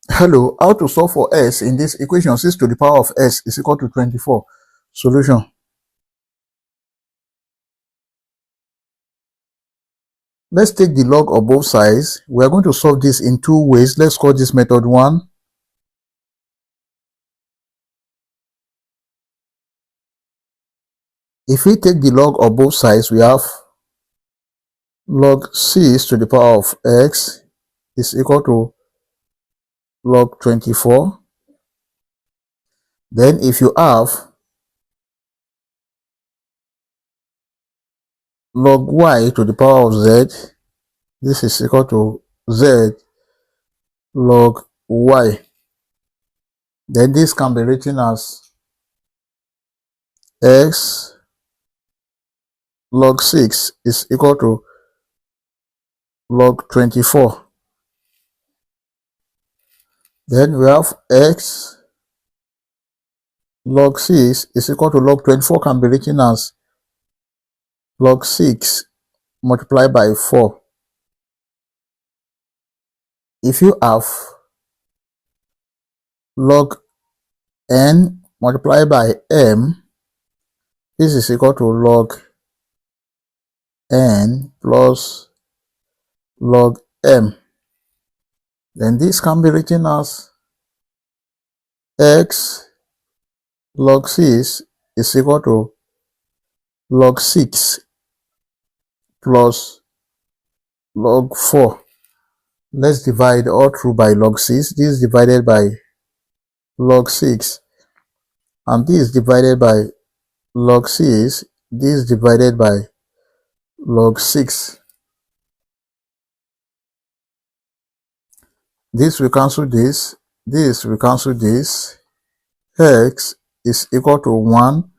Hello, how to solve for s in this equation? 6 to the power of s is equal to 24. Solution. Let's take the log of both sides. We are going to solve this in two ways. Let's call this method 1. If we take the log of both sides, we have log 6 to the power of x is equal to log 24. Then if you have log y to the power of z, this is equal to z log y. Then this can be written as x log 6 is equal to log 24. Then we have x log 6 is equal to log 24 can be written as log 6 multiplied by 4. If you have log n multiplied by m, this is equal to log n plus log m. Then this can be written as x log 6 is equal to log 6 plus log 4. Let's divide all through by log 6. This is divided by log 6. And this is divided by log 6. This is divided by log 6. This will cancel this. This will cancel this. X is equal to 1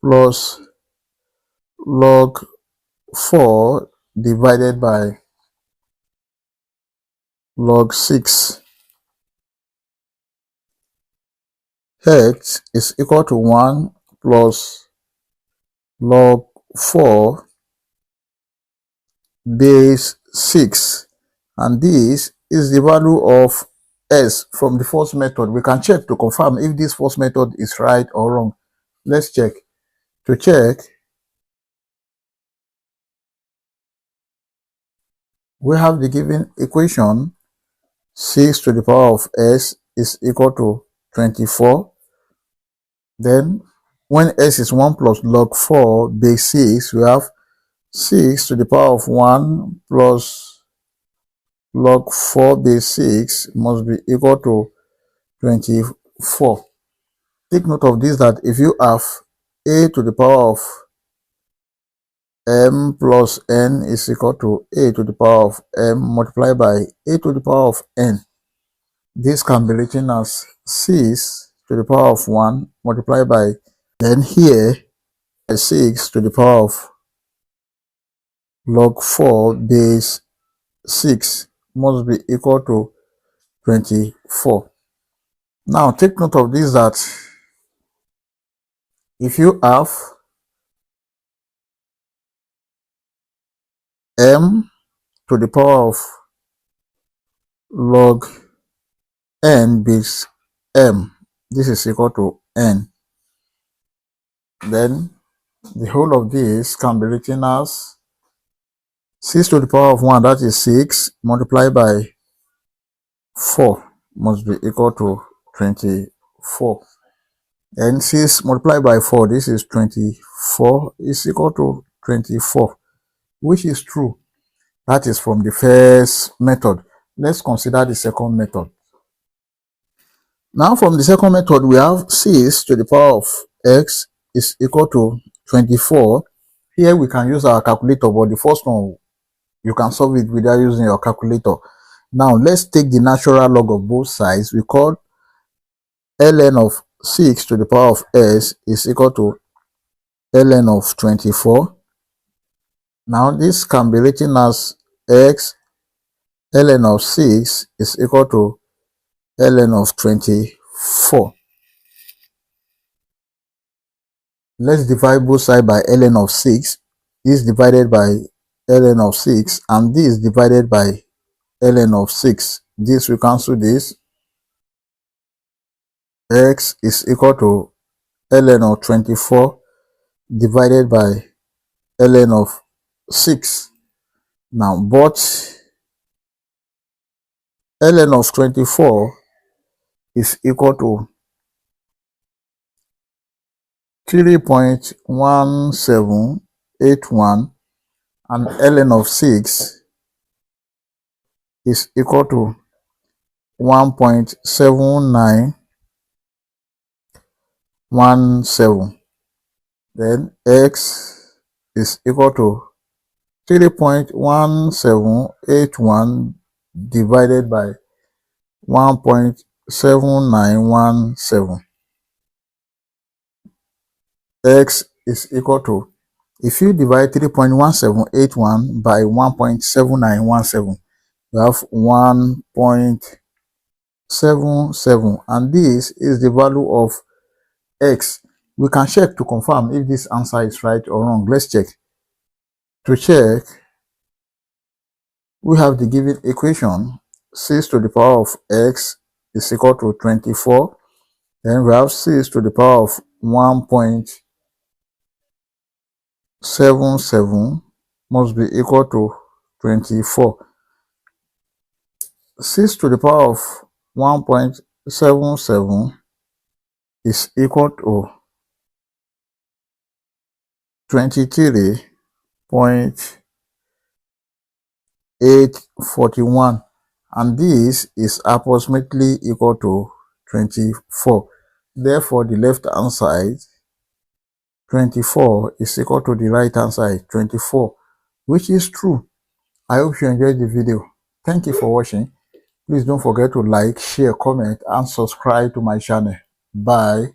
plus log 4 divided by log 6. X is equal to 1 plus log 4 base 6. And this is the value of s from the first method. We can check to confirm if this first method is right or wrong. Let's check. To check, we have the given equation 6 to the power of s is equal to 24. Then when s is 1 plus log 4 base 6, we have 6 to the power of 1 plus log 4 base 6 must be equal to 24. Take note of this, that if you have a to the power of m plus n is equal to a to the power of m multiplied by a to the power of n, this can be written as 6 to the power of 1 multiplied by, then here 6 to the power of log 4 base 6 must be equal to 24. Now take note of this, that if you have m to the power of log n base m, this is equal to n, then the whole of this can be written as 6 to the power of 1, that is 6, multiplied by 4 must be equal to 24. And 6 multiplied by 4, this is 24, is equal to 24, which is true. That is from the first method. Let's consider the second method. Now from the second method, we have 6 to the power of x is equal to 24. Here we can use our calculator, but the first one, you can solve it without using your calculator. Now let's take the natural log of both sides. We call ln of 6 to the power of s is equal to ln of 24. Now this can be written as x ln of 6 is equal to ln of 24. Let's divide both sides by ln of 6. This divided by ln of 6, and this divided by ln of 6. This will cancel this. x is equal to ln of 24 divided by ln of 6. Now, but ln of 24 is equal to 3.1781 and ln of 6 is equal to 1.7917. Then x is equal to 3.1781 divided by 1.7917. X is equal to, if you divide 3.1781 by 1.7917, you have 1.77, and this is the value of x. We can check to confirm if this answer is right or wrong. Let's check. To check, we have the given equation 6 to the power of x is equal to 24. Then we have 6 to the power of 1.77 must be equal to 24. 6 to the power of 1.77 is equal to 23.841, and this is approximately equal to 24. Therefore, the left hand side 24 is equal to the right hand side 24, which is true. I hope you enjoyed the video. Thank you for watching. Please don't forget to like, share, comment, and subscribe to my channel. Bye.